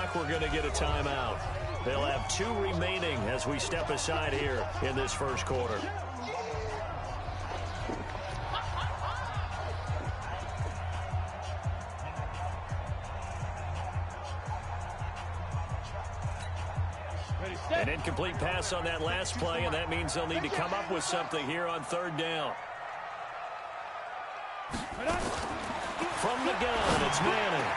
back, we're going to get a timeout. They'll have 2 remaining as we step aside here in this first quarter. An incomplete pass on that last play, and that means they'll need to come up with something here on 3rd down. From the gun, it's Manning.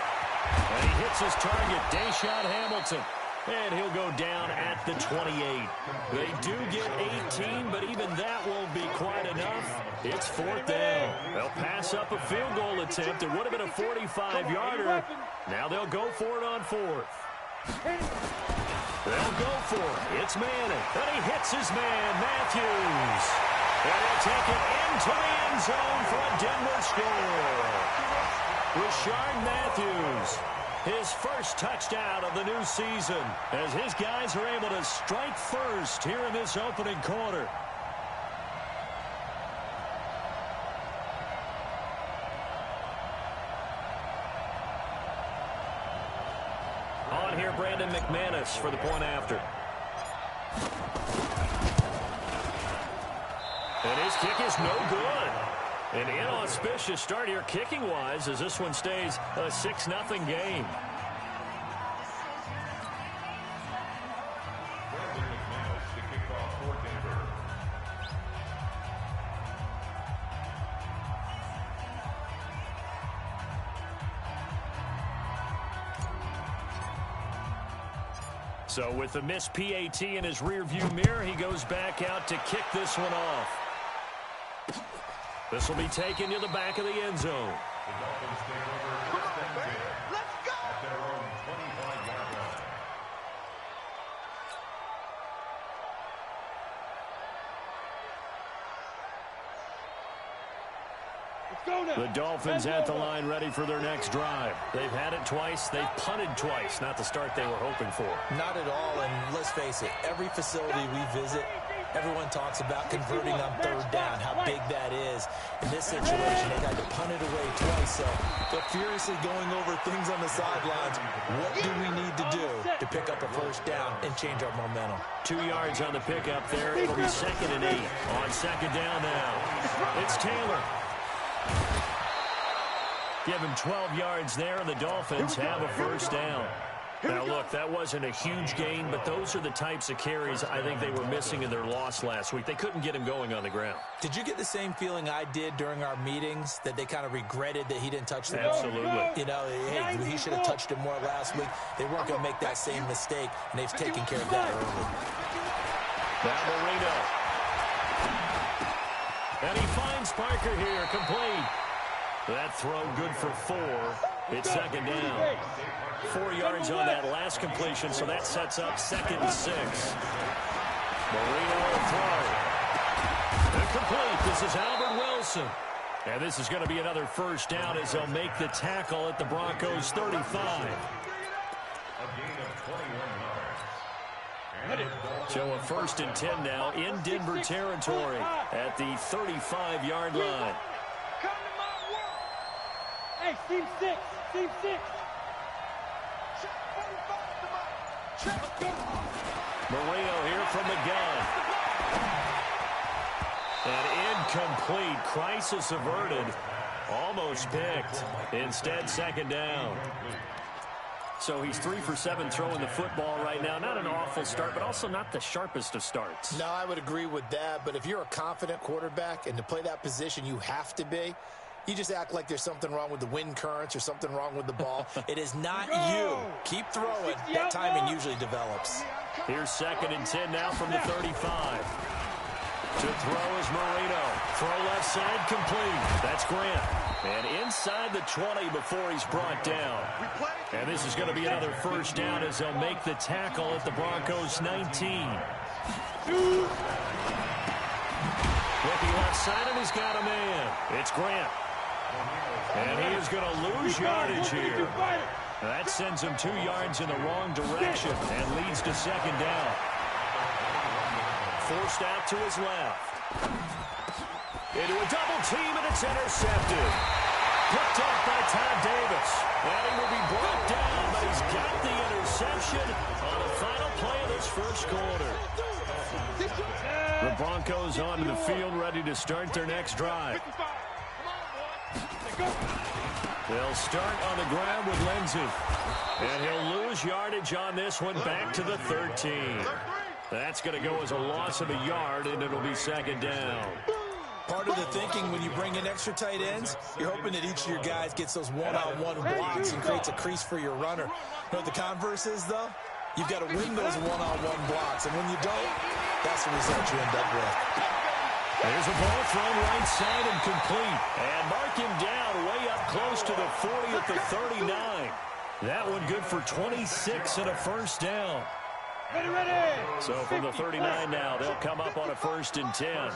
And he hits his target, Deshaun Hamilton. And he'll go down at the 28. They do get 18, but even that won't be quite enough. It's 4th down. They'll pass up a field goal attempt. It would have been a 45-yarder. Now they'll go for it on 4th. They'll go for it. It's Manning. And he hits his man, Matthews. And he'll take it into the end zone for a Denver score. Rashard Matthews, his first touchdown of the new season, as his guys are able to strike first here in this opening quarter. On here, Brandon McManus for the point after. And his kick is no good. An inauspicious start here kicking-wise as this one stays a 6-0 game. So with the missed PAT in his rearview mirror, he goes back out to kick this one off. This will be taken to the back of the end zone. The Dolphins take over first and 10 at their own 25-yard line. The Dolphins at the line ready for their next drive. They've had it twice. They've punted twice. Not the start they were hoping for. Not at all, and let's face it, every facility we visit, everyone talks about converting on 3rd down, how big that is. In this situation, they got to punt it away twice, so they're furiously going over things on the sidelines. What do we need to do to pick up a first down and change our momentum? 2 yards on the pickup there. It'll be 2nd and 8 on 2nd down now. It's Taylor. Give him 12 yards there, and the Dolphins have a first down. Now, look, that wasn't a huge gain, but those are the types of carries I think they were missing in their loss last week. They couldn't get him going on the ground. Did you get the same feeling I did during our meetings, that they kind of regretted that he didn't touch the ball? Absolutely. You know, hey, he should have touched it more last week. They weren't going to make that same mistake, and they've taken care of that early. Now Marino. And he finds Parker here, complete. That throw good for 4. It's 2nd down. 4 yards on that last completion, so that sets up 2nd and 6. Marino will throw. Incomplete. This is Albert Wilson. And this is going to be another first down as they'll make the tackle at the Broncos 35. A gain of 21 yards. So a 1st and 10 now in Denver territory at the 35-yard line. Hey, Team 6, Team 6. Marino here from the gun. And incomplete. Crisis averted. Almost picked. Instead, 2nd down. So he's 3 for 7 throwing the football right now. Not an awful start, but also not the sharpest of starts. No, I would agree with that. But if you're a confident quarterback and to play that position, you have to be. You just act like there's something wrong with the wind currents or something wrong with the ball. It is not you. Keep throwing. That timing usually develops. Here's 2nd and 10 now from the 35. To throw is Marino. Throw left side complete. That's Grant. And inside the 20 before he's brought down. And this is going to be another first down as they'll make the tackle at the Broncos 19. Looking left side, and he's got a man. It's Grant. And he is going to lose yardage here. That sends him 2 yards in the wrong direction and leads to 2nd down. Forced out to his left. Into a double team, and it's intercepted. Picked off by Todd Davis. And he will be brought down, but he's got the interception on the final play of this first quarter. The Broncos onto the field, ready to start their next drive. They'll start on the ground with Lindsey. And he'll lose yardage on this one back to the 13. That's going to go as a loss of a yard, and it'll be second down. Part of the thinking when you bring in extra tight ends, you're hoping that each of your guys gets those one-on-one blocks and creates a crease for your runner. You know what the converse is, though? You've got to win those one-on-one blocks, and when you don't, that's the result you end up with. There's a ball thrown right side and complete. And mark him down way up close to the 40 at the 39. That one good for 26 and a first down. Ready. So from the 39 now, they'll come up on a 1st and 10.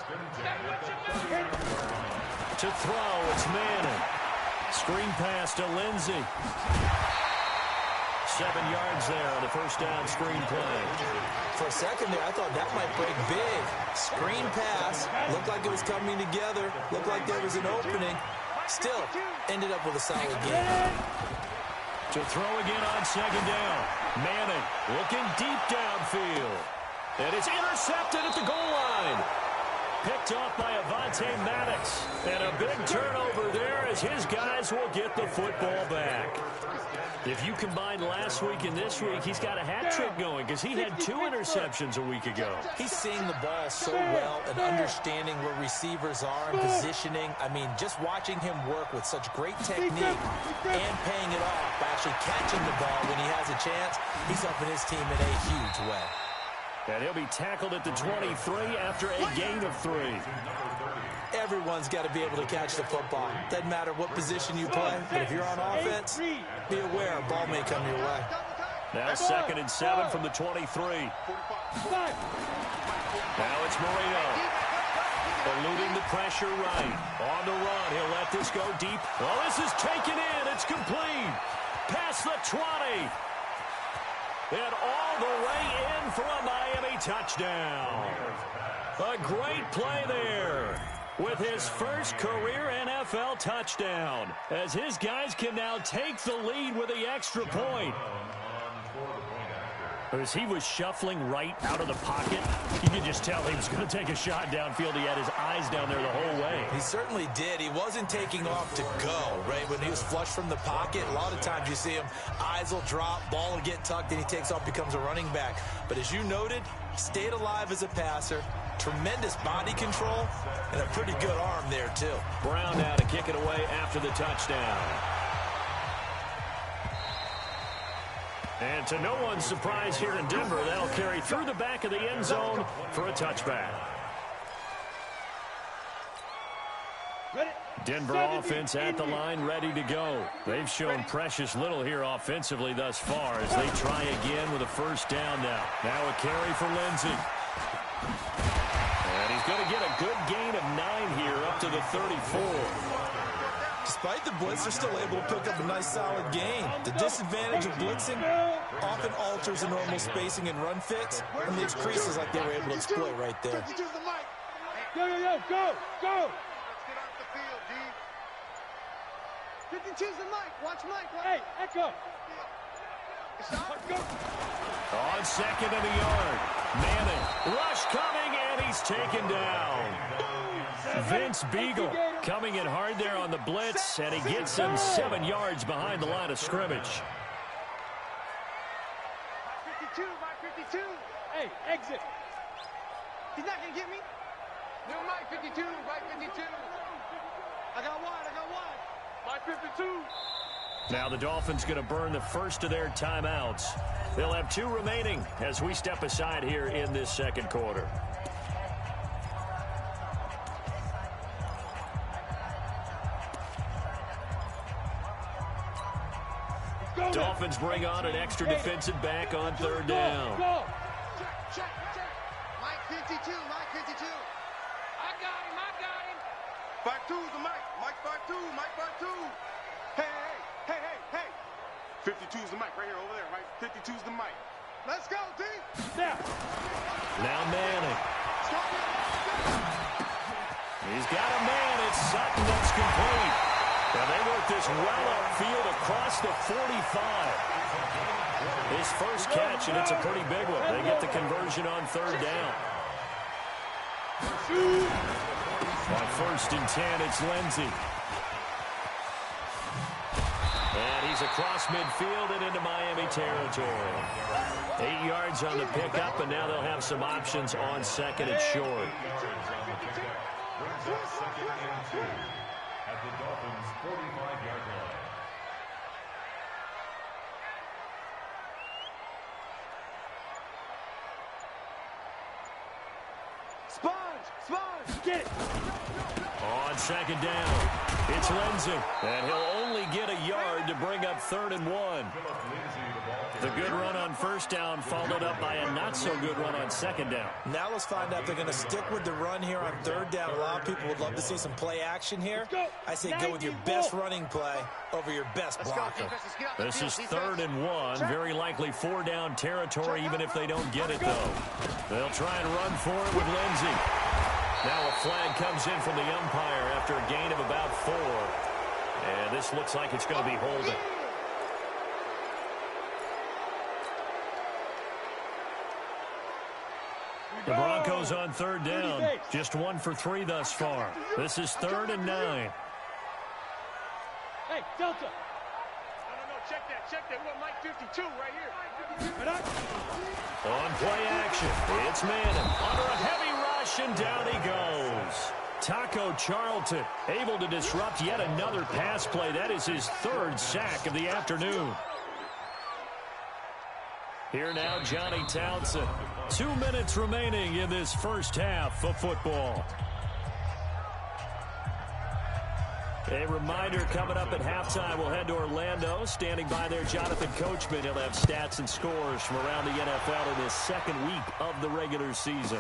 To throw, it's Manning. Screen pass to Lindsey. 7 yards there on the first down screen play. For a second there, I thought that might break big. Screen pass. Looked like it was coming together. Looked like there was an opening. Still, ended up with a solid game. To throw again on second down. Manning looking deep downfield. And it's intercepted at the goal line. Picked off by Avonte Maddox. And a big turnover there as his guys will get the football back. If you combine last week and this week, he's got a hat trick going because he had 2 interceptions a week ago. He's seeing the ball so well and understanding where receivers are and positioning. I mean, just watching him work with such great technique and paying it off by actually catching the ball when he has a chance, he's helping his team in a huge way. And he'll be tackled at the 23 after a gain of 3. Everyone's got to be able to catch the football. Doesn't matter what position you play, but if you're on offense, be aware a ball may come your way. Now 2nd and 7 from the 23. Now it's Marino. Eluding the pressure right. On the run, he'll let this go deep. Oh, this is taken in. It's complete. Past the 20. And all the way in for a Miami touchdown. A great play there with his first career NFL touchdown, as his guys can now take the lead with the extra point. As he was shuffling right out of the pocket, you could just tell he was going to take a shot downfield. He had his eyes down there the whole way. He certainly did. He wasn't taking off to go, right? When he was flush from the pocket, a lot of times you see him, eyes will drop, ball will get tucked, and he takes off, becomes a running back. But as you noted, stayed alive as a passer, tremendous body control, and a pretty good arm there, too. Brown now to kick it away after the touchdown. And to no one's surprise here in Denver, that'll carry through the back of the end zone for a touchback. Denver offense at the line, ready to go. They've shown precious little here offensively thus far as they try again with a first down now. Now a carry for Lindsey. And he's going to get a good gain of 9 here up to the 34. Despite the blitz, they're still able to pick up a nice, solid gain. The disadvantage of blitzing often alters the normal spacing and run fits and leaves creases like they were able to exploit right there. Go. Let's get off the field, D. 52's the Mike. Watch Mike. Hey, Echo. Go. On 2nd and a yard. Manning. Rush coming, and he's taken down. Vince Beagle coming in hard there on the blitz, and he gets him 7 yards behind the line of scrimmage. 52, Mike 52. Hey, exit. He's not going to get me. No, Mike 52, Mike 52. I got wide. Mike 52. Now the Dolphins going to burn the first of their timeouts. They'll have 2 remaining as we step aside here in this second quarter. Dolphins bring on an extra defensive back on 3rd down. Check. Mike 52, Mike 52. I got him. 52's the Mike. Mike 52, Mike 52. Hey. 52's the Mike right here, over there, right? 52's the Mike. Let's go, D. Now Manning. He's got a man. It's Sutton that's complete. And they work this well upfield across the 45. His first catch, and it's a pretty big one. They get the conversion on third down. On 1st and 10, it's Lindsey. And he's across midfield and into Miami territory. 8 yards on the pickup, and now they'll have some options on 2nd and short. At the Dolphins' 45-yard line. Sponge! Get it! On 2nd down, it's Lindsey. And he'll only get a yard to bring up 3rd and 1. The good run on 1st down followed up by a not-so-good run on 2nd down. Now let's find out if they're going to stick with the run here on 3rd down. A lot of people would love to see some play action here. I say go with your best running play over your best blocker. This is 3rd and 1. Very likely 4-down territory, even if they don't get it, though. They'll try and run for it with Lindsey. Now a flag comes in from the umpire after a gain of about 4. And this looks like it's going to be holding. The Broncos on 3rd down. Just 1 for 3 thus far. This is 3rd and 9. Hey, Delta. No, check that. We got Mike 52 right here. On play action, it's Manning under a heavy rush, and down he goes. Taco Charlton able to disrupt yet another pass play. That is his 3rd sack of the afternoon. Here now, Johnny Townsend. 2 minutes remaining in this first half of football. A reminder coming up at halftime, we'll head to Orlando. Standing by there, Jonathan Coachman. He'll have stats and scores from around the NFL in this 2nd week of the regular season.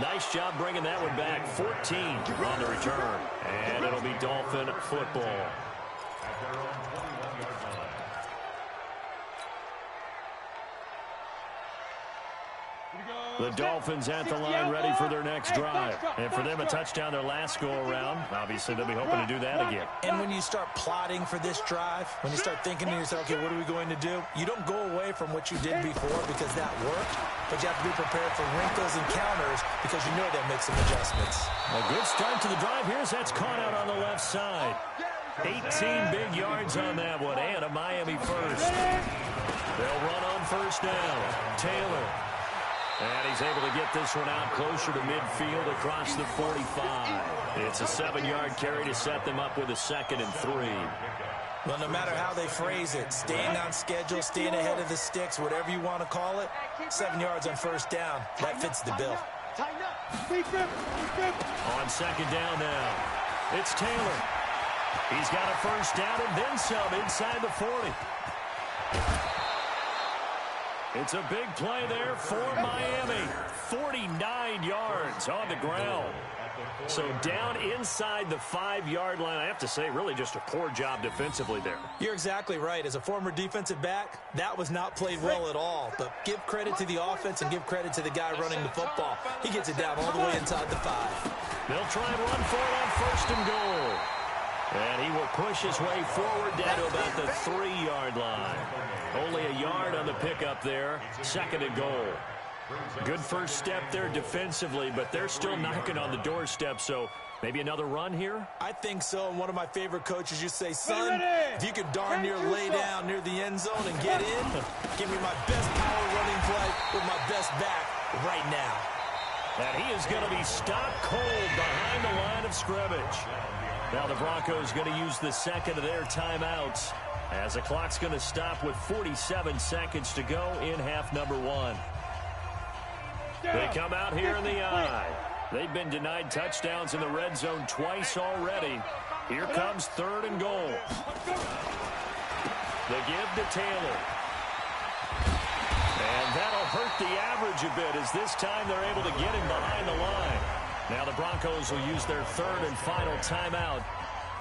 Nice job bringing that one back. 14 on the return. And it'll be Dolphin football. The Dolphins at the line ready for their next drive. And for them, a touchdown their last go-around. Obviously, they'll be hoping to do that again. And when you start plotting for this drive, when you start thinking to yourself, okay, what are we going to do? You don't go away from what you did before because that worked, but you have to be prepared for wrinkles and counters because you know they'll make some adjustments. A good start to the drive. Here's that's caught out on the left side. 18 big yards on that one, and a Miami first. They'll run on 1st down. Taylor. And he's able to get this one out closer to midfield across the 45. It's a 7-yard carry to set them up with a 2nd and 3. Well, no matter how they phrase it, staying on schedule, staying ahead of the sticks, whatever you want to call it, 7 yards on 1st down, that fits the bill. On 2nd down now, it's Taylor. He's got a 1st down and then some inside the 40. It's a big play there for Miami. 49 yards on the ground. So down inside the 5-yard line. I have to say, really just a poor job defensively there. You're exactly right. As a former defensive back, that was not played well at all. But give credit to the offense and give credit to the guy running the football. He gets it down all the way inside the 5. They'll try and run for it on 1st and goal. And he will push his way forward down to about the 3-yard line. Only a yard on the pickup there. 2nd and goal. Good first step there defensively, but they're still knocking on the doorstep, so maybe another run here? I think so. And one of my favorite coaches used to say, son, if you could darn near lay down near the end zone and get in, give me my best power running play with my best back right now. And he is going to be stopped cold behind the line of scrimmage. Now the Broncos going to use the 2nd of their timeouts as the clock's going to stop with 47 seconds to go in half number 1. They come out here in the eye. They've been denied touchdowns in the red zone twice already. Here comes 3rd and goal. The give to Taylor. And that'll hurt the average a bit as this time they're able to get him behind the line. Now the Broncos will use their 3rd and final timeout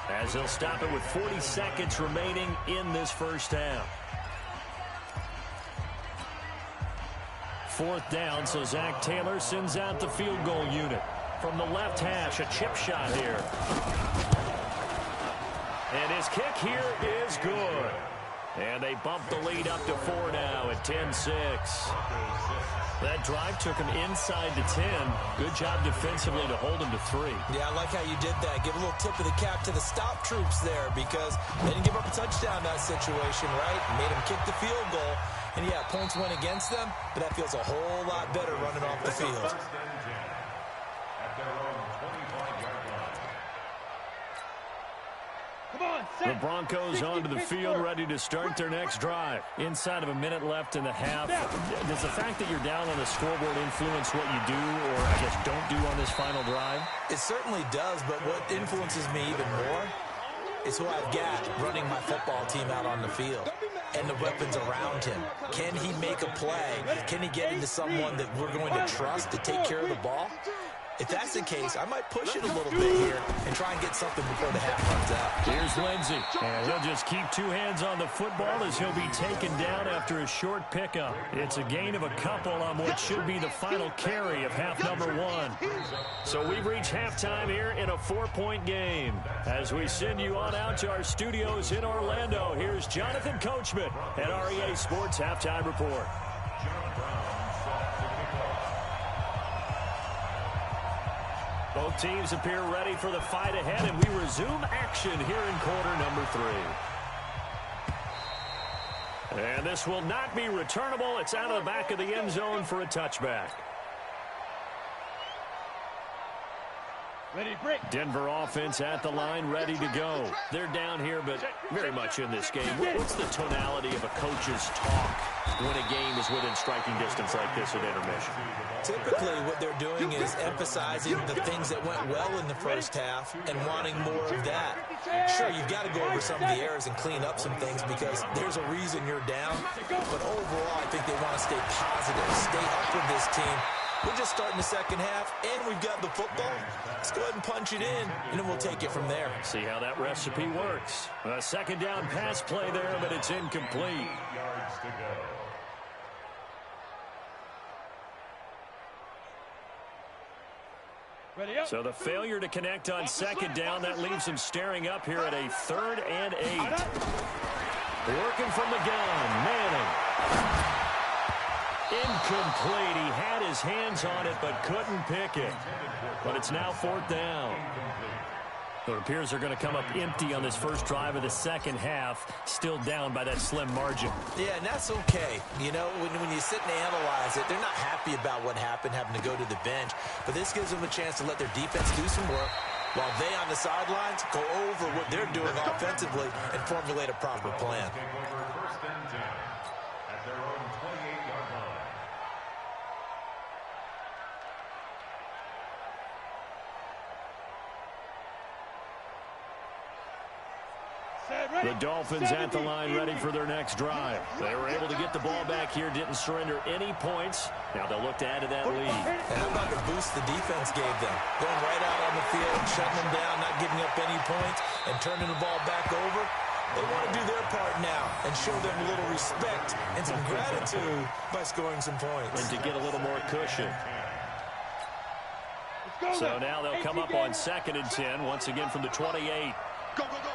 as they'll stop it with 40 seconds remaining in this first half. 4th down, so Zach Taylor sends out the field goal unit. From the left hash, a chip shot here. And his kick here is good. And they bump the lead up to 4 now at 10-6. That drive took him inside the 10. Good job defensively to hold him to 3. Yeah, I like how you did that. Give a little tip of the cap to the stop troops there because they didn't give up a touchdown in that situation, right? Made him kick the field goal. And, yeah, points went against them, but that feels a whole lot better running off the field. The Broncos onto the field, ready to start their next drive. Inside of a minute left in the half. Does the fact that you're down on the scoreboard influence what you do, or I guess don't do on this final drive? It certainly does, but what influences me even more is who I've got running my football team out on the field and the weapons around him. Can he make a play? Can he get into someone that we're going to trust to take care of the ball? If that's the case, I might push it a little bit here and try and get something before the half runs out. Here's Lindsey, and he'll just keep 2 hands on the football as he'll be taken down after a short pickup. It's a gain of a couple on what should be the final carry of half number 1. So we've reached halftime here in a 4-point game. As we send you on out to our studios in Orlando, here's Jonathan Coachman at REA Sports Halftime Report. Both teams appear ready for the fight ahead, and we resume action here in quarter number 3. And this will not be returnable. It's out of the back of the end zone for a touchback. Denver offense at the line, ready to go. They're down here, but very much in this game. What's the tonality of a coach's talk when a game is within striking distance like this at intermission? Typically, what they're doing is emphasizing the things that went well in the first half and wanting more of that. Sure, you've got to go over some of the errors and clean up some things because there's a reason you're down. But overall, I think they want to stay positive, stay up with this team. We're just starting the second half, and we've got the football. Let's go ahead and punch it in, and then we'll take it from there. See how that recipe works. A second down pass play there, but it's incomplete. Yards to go. So the failure to connect on second down, that leaves him staring up here at a 3rd and 8. Working from the gun, Manning. Incomplete. He had his hands on it but couldn't pick it. But it's now 4th down. It appears they're going to come up empty on this first drive of the second half, still down by that slim margin. Yeah, and that's okay. You know, when you sit and analyze it, they're not happy about what happened, having to go to the bench. But this gives them a chance to let their defense do some work while they on the sidelines go over what they're doing offensively and formulate a proper plan. First and 10 at their own 28-yard line. The Dolphins at the line, ready for their next drive. They were able to get the ball back here, didn't surrender any points. Now they'll look to add to that lead. And how about the boost the defense gave them? Going right out on the field, shutting them down, not giving up any points, and turning the ball back over. They want to do their part now and show them a little respect and some gratitude by scoring some points. And to get a little more cushion. So now they'll come up on 2nd and 10, once again from the 28. Go, go, go.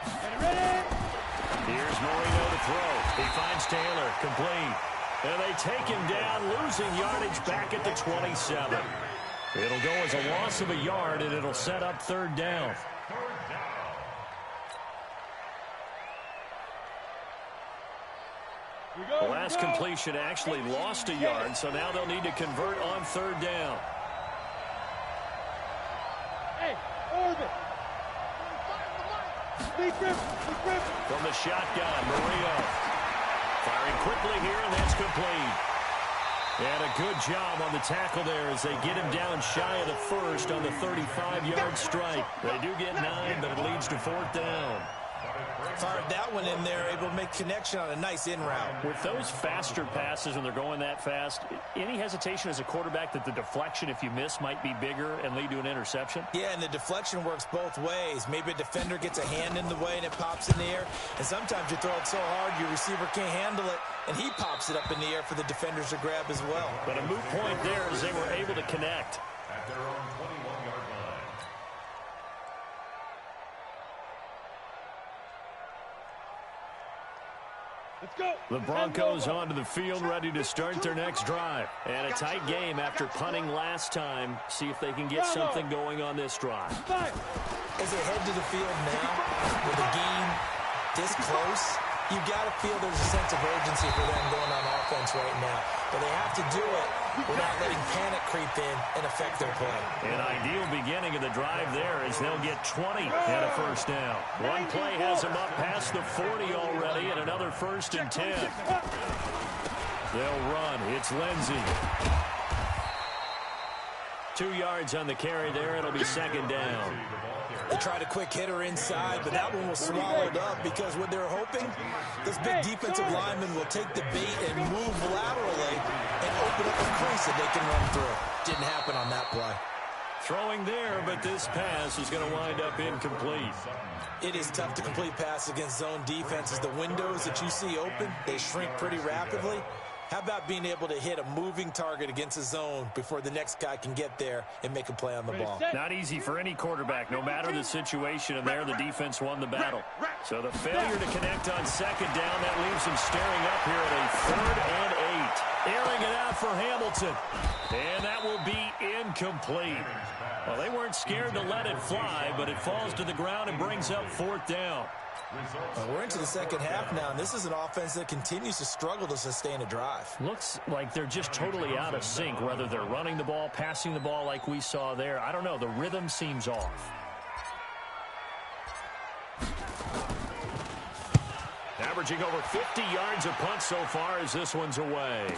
Here's Marino to throw. He finds Taylor, complete. And they take him down, losing yardage back at the 27. It'll go as a loss of a yard, and it'll set up 3rd down. The last completion actually lost a yard, so now they'll need to convert on 3rd down. Hey, orbit. From the shotgun, Murillo. Firing quickly here, and that's complete. And a good job on the tackle there as they get him down shy of the first on the 35-yard strike. They do get 9, but it leads to 4th down. Fired that one in there, able to make connection on a nice in route. With those faster passes when they're going that fast, any hesitation as a quarterback that the deflection, if you miss, might be bigger and lead to an interception? Yeah, and the deflection works both ways. Maybe a defender gets a hand in the way and it pops in the air. And sometimes you throw it so hard your receiver can't handle it, and he pops it up in the air for the defenders to grab as well. But a moot point there as they were able to connect. At their own 21-yard line. Let's go. The Broncos onto the field, ready to start their next drive. And a tight game after punting last time. See if they can get something going on this drive. As they head to the field now, with the game this close, you got to feel there's a sense of urgency for them going on offense right now. But they have to do it without letting panic creep in and affect their play. An ideal beginning of the drive there as they'll get 20 and a first down. One play has them up past the 40 already and another 1st and 10. They'll run. It's Lindsey. 2 yards on the carry there. It'll be 2nd down. They tried a quick hitter inside, but that one was swallowed up because what they're hoping, this big defensive lineman will take the bait and move laterally and open up a crease that they can run through. Didn't happen on that play. Throwing there, but this pass is going to wind up incomplete. It is tough to complete passes against zone defenses. The windows that you see open, they shrink pretty rapidly. How about being able to hit a moving target against a zone before the next guy can get there and make a play on the ball? Not easy for any quarterback, no matter the situation, and there the defense won the battle. So the failure to connect on 2nd down, that leaves them staring up here at a 3rd and 8. Airing it out for Hamilton. And that will be incomplete. Well, they weren't scared to let it fly, but it falls to the ground and brings up 4th down. We're into the second half now, and this is an offense that continues to struggle to sustain a drive. Looks like they're just totally out of sync, whether they're running the ball, passing the ball like we saw there. I don't know. The rhythm seems off. Averaging over 50 yards a punt so far as this one's away.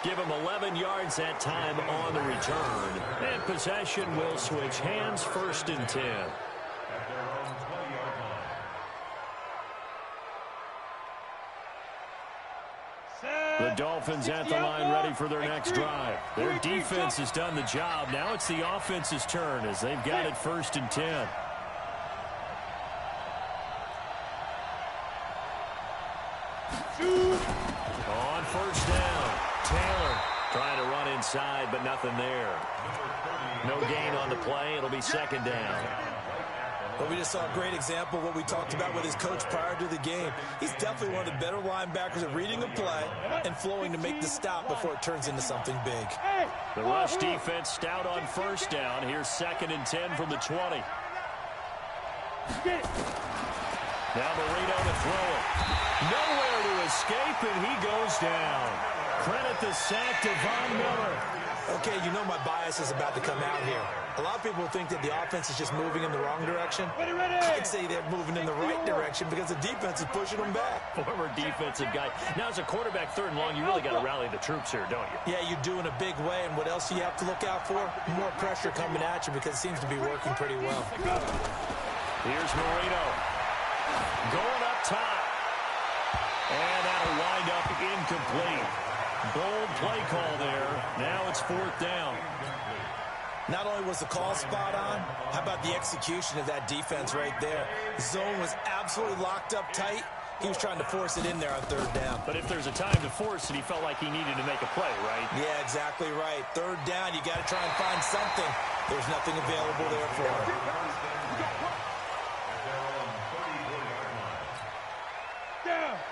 Give him 11 yards that time on the return. And possession will switch hands, 1st and 10. At their own 20-yard line. The Dolphins at the line ready for their next drive. Their defense has done the job. Now it's the offense's turn as they've got it 1st and 10. On 1st down. Taylor trying to run inside, but nothing there. No gain on the play. It'll be 2nd down. But we just saw a great example of what we talked about with his coach prior to the game. He's definitely one of the better linebackers at reading a play and flowing to make the stop before it turns into something big. The rush defense stout on 1st down. Here's 2nd and 10 from the 20. Now Marino to throw it. Nowhere to escape, and he goes down. Credit the sack to Von Miller. Okay, you know my bias is about to come out here. A lot of people think that the offense is just moving in the wrong direction. I'd say they're moving in the right direction because the defense is pushing them back. Former defensive guy. Now, as a quarterback 3rd and long, you really got to rally the troops here, don't you? Yeah, you do in a big way, and what else do you have to look out for? More pressure coming at you because it seems to be working pretty well. Here's Marino. Going up top. And that'll wind up incomplete. Bold play call there. Now it's 4th down. Not only was the call spot on, how about the execution of that defense right there? The zone was absolutely locked up tight. He was trying to force it in there on 3rd down. But if there's a time to force it, he felt like he needed to make a play, right? Yeah, exactly right. 3rd down, you got to try and find something. There's nothing available there for him.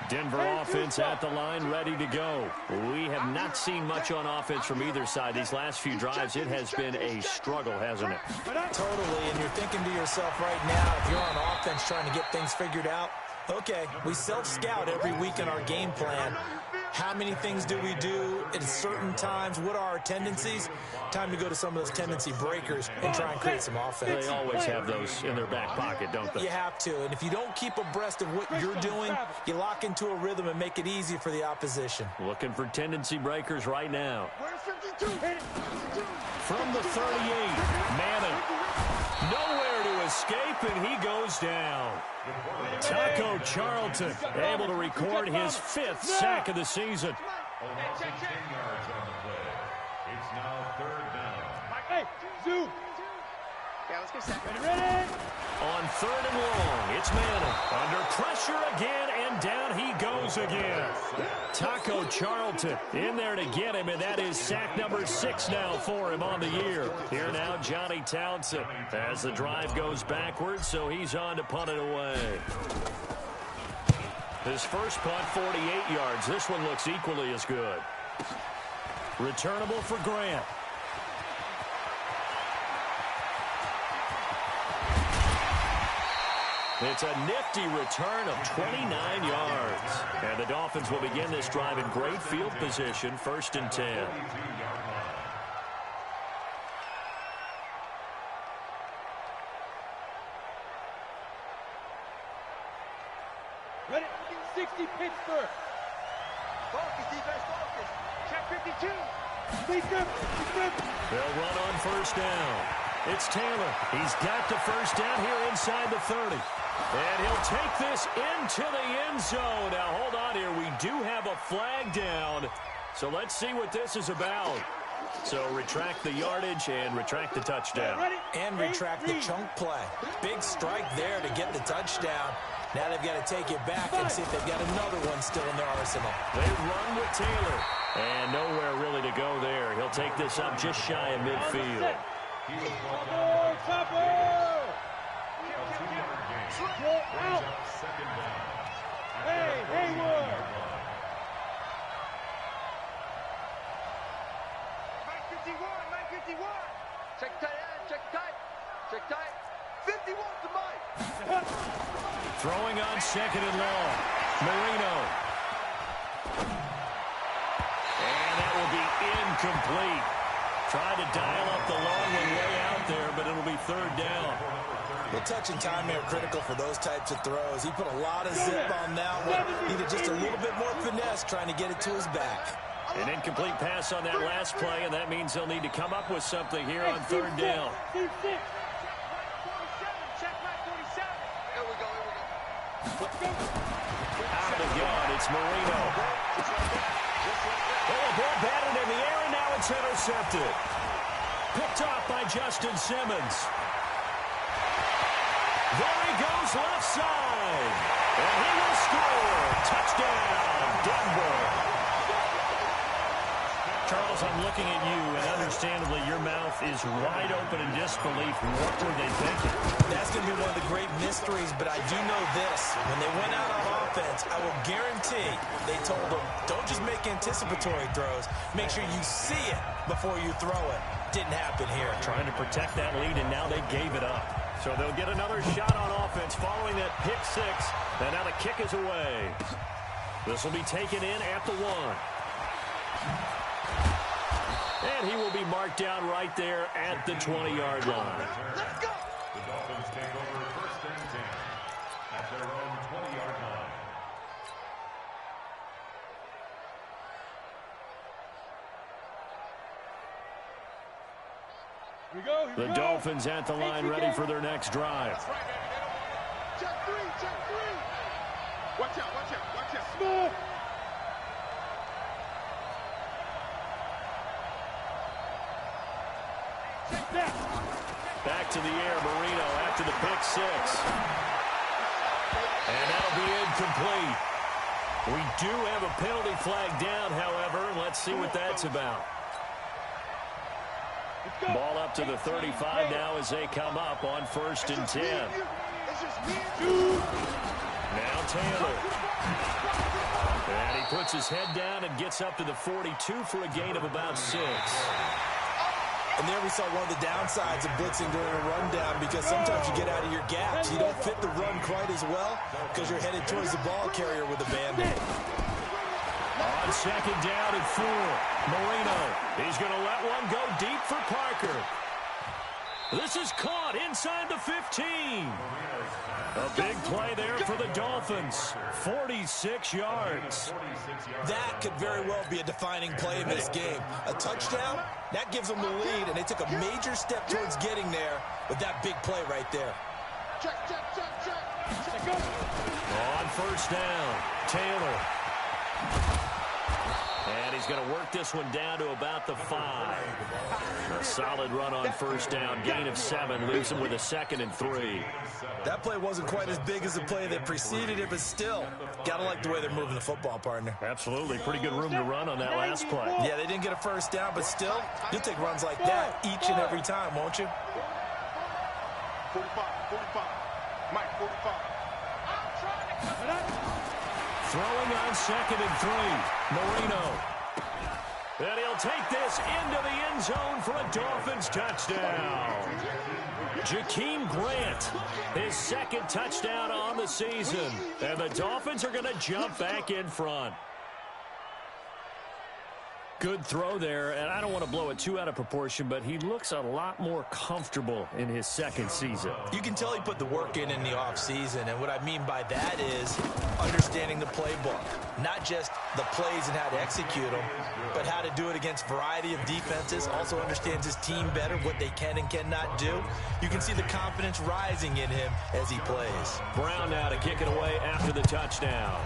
Denver offense at the line, ready to go. We have not seen much on offense from either side. These last few drives, it has been a struggle, hasn't it? Totally, and you're thinking to yourself right now, if you're on offense trying to get things figured out, okay, we self-scout every week in our game plan, How many things do we do at certain times? What are our tendencies? Time to go to some of those tendency breakers and try and create some offense. They always have those in their back pocket, don't they? You have to, and if you don't keep abreast of what you're doing, you lock into a rhythm and make it easy for the opposition. Looking for tendency breakers right now. Where's 52? From the 38, Manning. Nowhere to escape, and he goes down. Taco Charlton able to record his 5th sack of the season. Only 16 yards on the play. It's now 3rd down. Hey, Zoo. Yeah, let's get second. Ready? On 3rd and long, it's Manning. Under pressure again, and down he goes again. Taco Charlton in there to get him, and that is sack number 6 now for him on the year. Here now, Johnny Townsend as the drive goes backwards, so he's on to punt it away. His first punt, 48 yards. This one looks equally as good. Returnable for Grant. It's a nifty return of 29 yards. And the Dolphins will begin this drive in great field position, 1st and 10. Ready? 60 Pittsburgh. Focus, defense, focus. Check 52. Please grip. They'll run on 1st down. It's Taylor. He's got the 1st down here inside the 30. And he'll take this into the end zone. Now, hold on here. We do have a flag down. So let's see what this is about. So retract the yardage and retract the touchdown. And retract the chunk play. Big strike there to get the touchdown. Now they've got to take it back and see if they've got another one still in their arsenal. They run with Taylor. And nowhere really to go there. He'll take this up just shy of midfield. Out. Hey, Haywood. Mike 51. Check tight end, check tight. 51 to Mike. Throwing on 2nd and long. Marino. And that will be incomplete. Tried to dial up the long one way out there, but it'll be 3rd down. Well, touch and timing are critical for those types of throws. He put a lot of zip on that one. Needed just a little bit more finesse trying to get it to his back. An incomplete pass on that last play, and that means they'll need to come up with something here on 3rd down. Check Mike 47. Here we go. Out of the gun, it's Marino. Oh, a ball batted in the air, and now it's intercepted. Picked off by Justin Simmons. There he goes left side. And he will score. Touchdown, Denver. Charles, I'm looking at you, and understandably your mouth is wide open in disbelief. What were they thinking? That's going to be one of the great mysteries, but I do know this. When they went out on offense, I will guarantee they told them, don't just make anticipatory throws. Make sure you see it before you throw it. Didn't happen here. Trying to protect that lead, and now they gave it up. So they'll get another shot on offense following that pick 6. And now the kick is away. This will be taken in at the 1. And he will be marked down right there at the 20-yard line. Let's go. The Dolphins take over 1st and 10 at their own 20-yard line. The Dolphins at the line, ready for their next drive. Check 3. Watch out. Smith. Back to the air, Marino after the pick 6. And that'll be incomplete. We do have a penalty flag down, however. Let's see what that's about. Ball up to the 35 now as they come up on 1st and 10. Now Taylor. And he puts his head down and gets up to the 42 for a gain of about 6. And there we saw one of the downsides of blitzing during a rundown, because sometimes you get out of your gaps. You don't fit the run quite as well because you're headed towards the ball carrier with a Band-Aid. On on second down and 4. Marino, he's going to let one go deep for Parker. This is caught inside the 15. A big play there for the Dolphins. 46 yards. That could very well be a defining play in this game. A touchdown, that gives them the lead, and they took a major step towards getting there with that big play right there. Check. On first down, Taylor. And he's going to work this one down to about the 5. A solid run on first down. Gain of 7 leaves him with a 2nd and 3. That play wasn't quite as big as the play that preceded it, but still, got to like the way they're moving the football, partner. Absolutely. Pretty good room to run on that last play. Yeah, they didn't get a first down, but still, you'll take runs like that each and every time, won't you? 45. Mike, 45. Throwing on 2nd and 3. Marino. And he'll take this into the end zone for a Dolphins touchdown. Jakeem Grant, his 2nd touchdown on the season. And the Dolphins are going to jump back in front. Good throw there, and I don't want to blow it too out of proportion, but he looks a lot more comfortable in his 2nd season. You can tell he put the work in the offseason, and what I mean by that is understanding the playbook. Not just the plays and how to execute them, but how to do it against a variety of defenses. Also understands his team better, what they can and cannot do. You can see the confidence rising in him as he plays. Brown now to kick it away after the touchdown.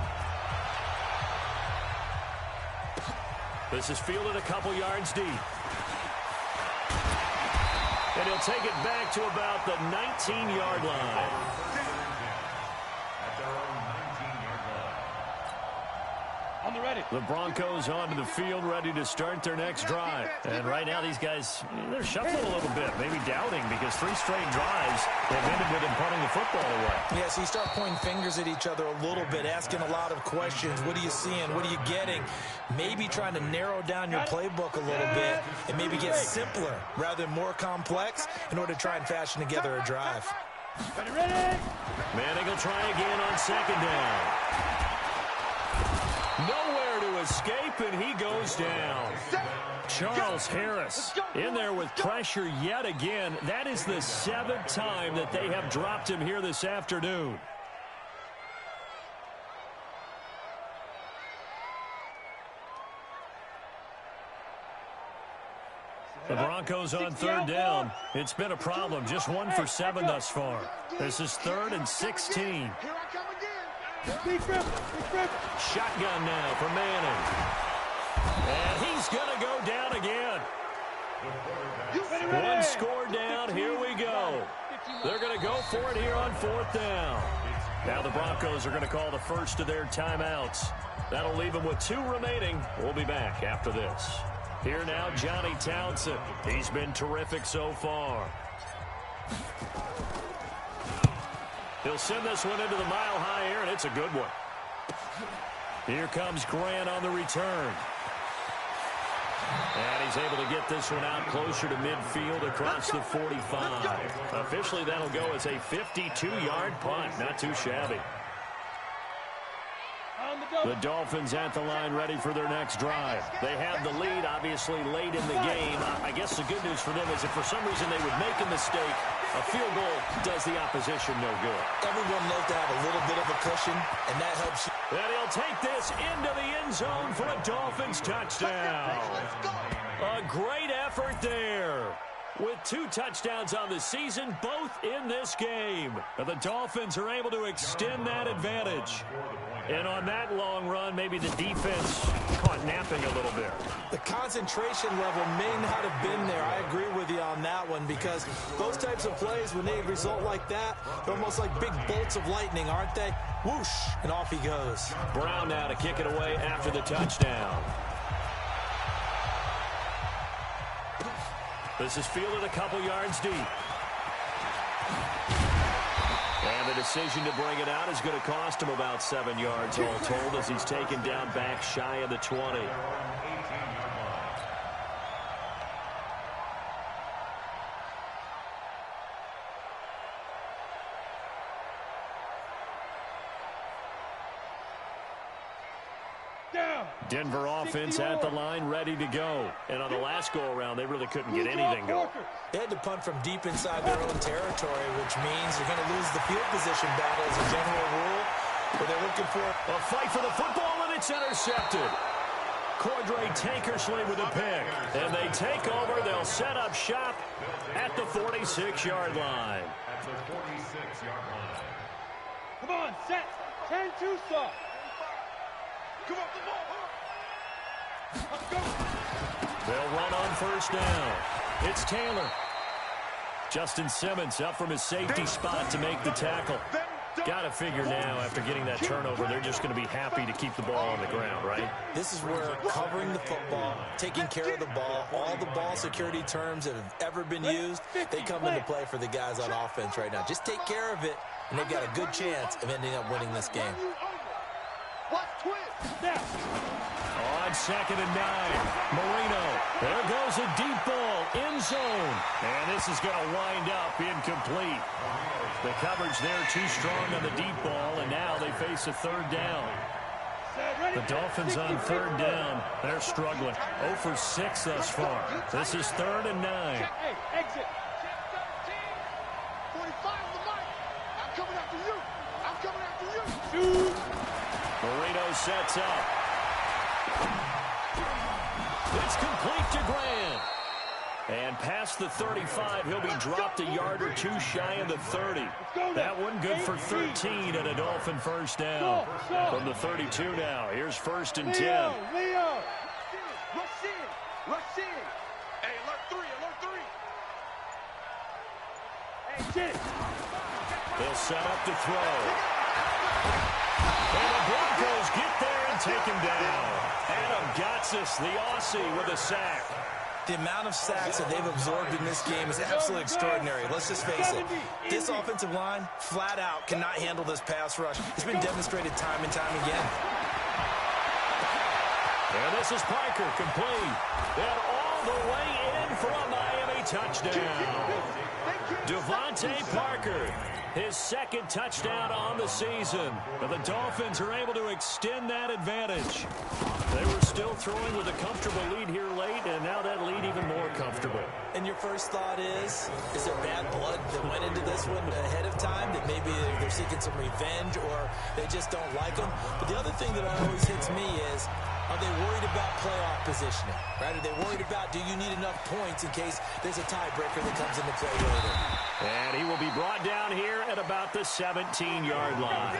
This is fielded a couple yards deep. And he'll take it back to about the 19-yard line. On the ready. The Broncos onto the field, ready to start their next drive. And right now, these guys, they're shuffling a little bit, maybe doubting, because 3 straight drives have ended with them punting the football away. Yeah, so you start pointing fingers at each other a little bit, asking a lot of questions. What are you seeing? What are you getting? Maybe trying to narrow down your playbook a little bit and maybe get simpler rather than more complex in order to try and fashion together a drive. Ready. Manning will try again on 2nd down. Nowhere to escape, and he goes down. Charles Harris in there with pressure yet again. That is the 7th time that they have dropped him here this afternoon. The Broncos on 3rd down. It's been a problem. Just 1 for 7 thus far. This is 3rd and 16. Here I come again. Shotgun now for Manning. And he's going to go down again. 1 score down. Here we go. They're going to go for it here on 4th down. Now the Broncos are going to call the first of their timeouts. That'll leave them with 2 remaining. We'll be back after this. Here now, Johnny Townsend. He's been terrific so far. He'll send this one into the mile-high air, and it's a good one. Here comes Grant on the return. And he's able to get this one out closer to midfield across the 45. Officially, that'll go as a 52-yard punt. Not too shabby. The Dolphins at the line ready for their next drive. They have the lead, obviously, late in the game. I guess the good news for them is if for some reason they would make a mistake, a field goal does the opposition no good. Everyone loves to have a little bit of a cushion, and that helps you. And he'll take this into the end zone for a Dolphins touchdown. A great effort there. With 2 touchdowns on the season, both in this game. And the Dolphins are able to extend that advantage. And on that long run, maybe the defense caught napping a little bit. The concentration level may not have been there. I agree with you on that one because those types of plays, when they result like that, they're almost like big bolts of lightning, aren't they? Whoosh, and off he goes. Brown now to kick it away after the touchdown. This is fielded a couple yards deep. And the decision to bring it out is going to cost him about 7 yards all told as he's taken down back shy of the 20. Denver offense at the line, ready to go. And on the last go-around, they really couldn't get anything going. They had to punt from deep inside their own territory, which means you're going to lose the field position battle as a general rule. But they're looking for a fight for the football, and it's intercepted. Cordray Tankersley with a pick. And they take over. They'll set up shop at the 46-yard line. At the 46-yard line. Come on, set. 10-2 soft. Come on, the ball. Let's go. They'll run on first down. It's Taylor. Justin Simmons up from his safety spot to make the tackle. Got to figure now, after getting that turnover, they're just going to be happy to keep the ball on the ground, right? This is where covering the football, taking care of the ball, all the ball security terms that have ever been used, they come into play for the guys on offense right now. Just take care of it, and they've got a good chance of ending up winning this game. On 2nd and 9, Marino. There goes a deep ball, end zone. And this is going to wind up incomplete. The coverage there too strong on the deep ball, and now they face a third down. The Dolphins on third down. They're struggling. 0 for 6 thus far. This is 3rd and 9. Hey, exit. 45 on the mic. I'm coming after you. I'm coming after you. Shoot. Marino sets up. It's complete to Grant. And past the 35, he'll be dropped a yard or two shy of the 30. That one good for 13 and a Dolphin first down. From the 32 now, here's 1st and 10. Leo. Rush in. Rush in. Hey, alert 3. Alert 3. Hey, get it. They'll set up to throw. And the Broncos get there and take him down. Adam Gotsis, the Aussie, with a sack. The amount of sacks that they've absorbed in this game is absolutely extraordinary. Let's just face it. This offensive line, flat out, cannot handle this pass rush. It's been demonstrated time and time again. And this is Parker, complete. And all the way in for a Miami touchdown. Devontae Parker, his 2nd touchdown on the season. But the Dolphins are able to extend that advantage. They were still throwing with a comfortable lead here late, and now that lead even more comfortable. And your first thought is there bad blood that went into this one ahead of time, that maybe they're seeking some revenge or they just don't like them? But the other thing that always hits me is, are they worried about playoff positioning? Right? Are they worried about, do you need enough points in case there's a tiebreaker that comes into play later? And he will be brought down here at about the 17-yard line.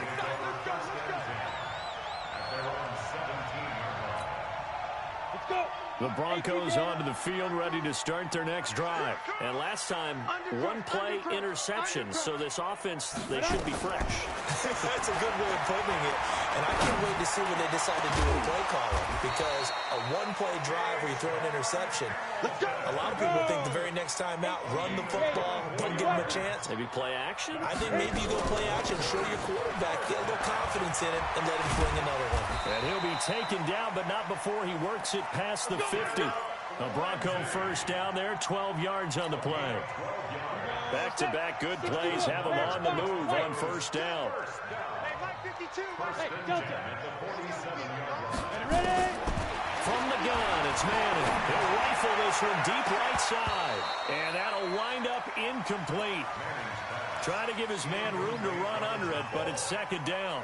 The Broncos onto the field, ready to start their next drive. And last time, 1-play interception. So this offense, they should be fresh. That's a good way of putting it. And I can't wait to see what they decide to do with play calling. Because a 1-play drive where you throw an interception, a lot of people think the very next time out, run the football, don't give them a chance. Maybe play action? I think maybe you go play action, show your quarterback, get a little confidence in it, and let him fling another one. And he'll be taken down, but not before he works it past the 50. A Bronco first down there, 12 yards on the play. Back-to-back good plays have him on the move on first down. Hey, Mike 52. Hey, Delta. Ready? From the gun, it's Manning. He'll rifle this one deep right side. And that'll wind up incomplete. Trying to give his man room to run under it, but it's 2nd down.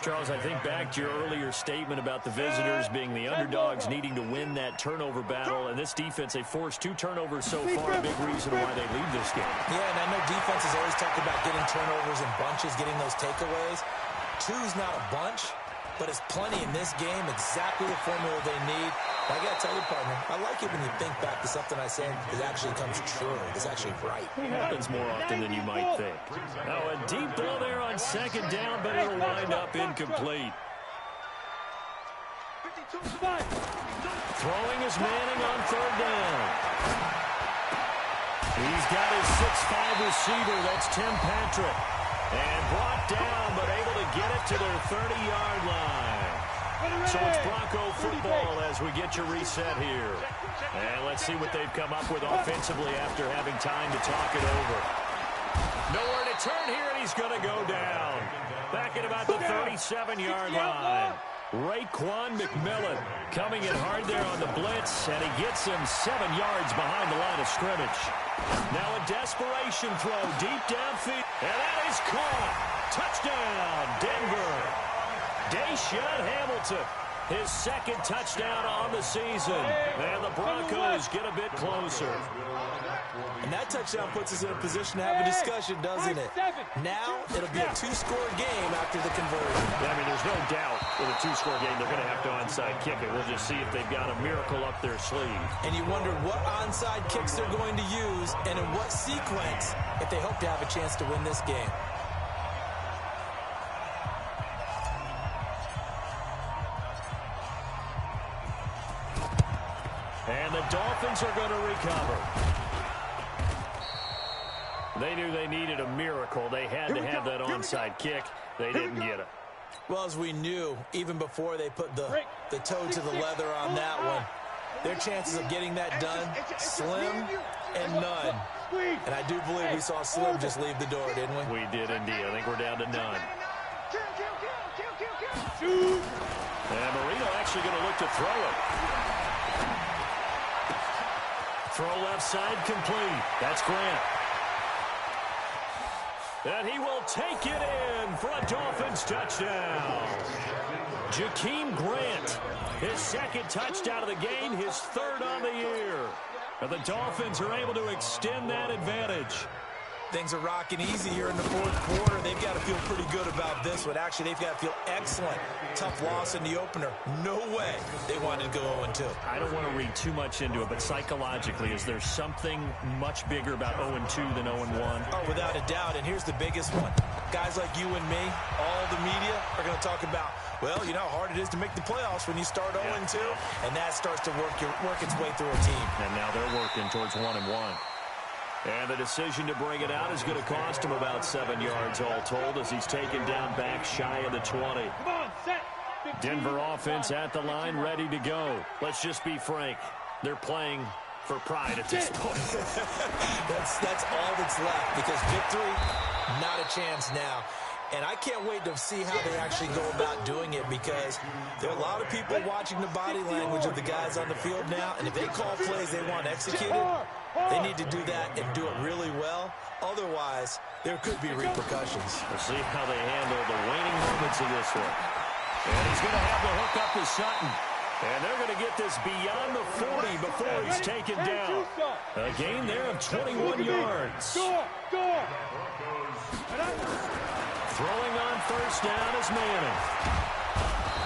Charles, I think back to your earlier statement about the visitors being the underdogs needing to win that turnover battle. And this defense, they forced 2 turnovers so far, a big reason why they lead this game. Yeah, and I know defenses always talk about getting turnovers in bunches, getting those takeaways. 2's not a bunch, but it's plenty in this game, exactly the formula they need. I got to tell you, partner, I like it when you think back to something I said that actually comes true. It's actually right. It happens more often than you might think. Now, a deep ball there on 2nd down, but it'll wind up incomplete. Throwing is Manning on 3rd down. He's got his 6'5 receiver. That's Tim Patrick. And brought down, but able to get it to their 30-yard line. So it's Bronco football as we get your reset here. And let's see what they've come up with offensively after having time to talk it over. Nowhere to turn here, and he's going to go down. Back at about the 37-yard line. Raekwon McMillan coming in hard there on the blitz, and he gets him 7 yards behind the line of scrimmage. Now a desperation throw deep downfield, and that is caught. Touchdown, Denver. Deshaun Hamilton, his second touchdown on the season, and the Broncos get a bit closer. And that touchdown puts us in a position to have a discussion, doesn't it? Now it'll be a 2-score game after the conversion. Yeah, I mean, there's no doubt with a 2-score game they're going to have to onside kick it. We'll just see if they've got a miracle up their sleeve. And you wonder what onside kicks they're going to use and in what sequence if they hope to have a chance to win this game. And the Dolphins are going to recover. They knew they needed a miracle. They had to have that onside kick. They didn't get it. Well, as we knew, even before they put the toe to the leather on that one, their chances of getting that done, slim and none. And I do believe we saw Slim just leave the door, didn't we? We did indeed. I think we're down to none. And Marino actually going to look to throw it. Throw left side complete. That's Grant. And he will take it in for a Dolphins touchdown. Jakeem Grant, his second touchdown of the game, his third on the year. And the Dolphins are able to extend that advantage. Things are rocking easy here in the fourth quarter. They've got to feel pretty good about this one. Actually, they've got to feel excellent. Tough loss in the opener. No way they wanted to go 0-2. I don't want to read too much into it, but psychologically, is there something much bigger about 0-2 than 0-1? Oh, without a doubt, and here's the biggest one. Guys like you and me, all the media, are going to talk about, well, you know how hard it is to make the playoffs when you start 0-2, and that starts to work its way through a team. And now they're working towards 1-1. And the decision to bring it out is going to cost him about 7 yards all told as he's taken down back shy of the 20. Denver offense at the line, ready to go. Let's just be frank. They're playing for pride at this point. That's all that's left because victory, not a chance now. And I can't wait to see how they actually go about doing it because there are a lot of people watching the body language of the guys on the field now. And if they call plays they want executed, they need to do that and do it really well. Otherwise, there could be repercussions. We'll see how they handle the waning moments of this one. And he's going to have the hook up to Sutton. And they're going to get this beyond the 40 before he's taken down. A gain there of 21 yards. Throwing on first down is Manning.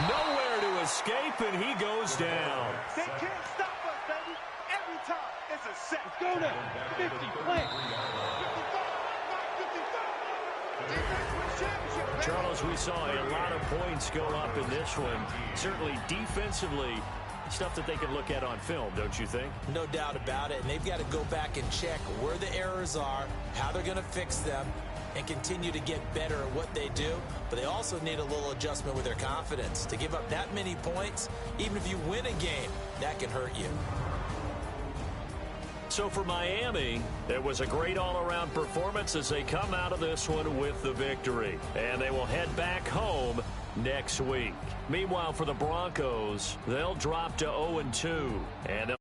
Nowhere to escape, and he goes down. They can't stop us, baby. Every time it's a set. Let's go now. 50, play. Charles, we saw a lot of points go up in this one. Certainly defensively, stuff that they can look at on film, don't you think? No doubt about it, and they've got to go back and check where the errors are, how they're going to fix them, and continue to get better at what they do. But they also need a little adjustment with their confidence. To give up that many points, even if you win a game, that can hurt you. So for Miami, it was a great all-around performance as they come out of this one with the victory. And they will head back home next week. Meanwhile, for the Broncos, they'll drop to 0-2. And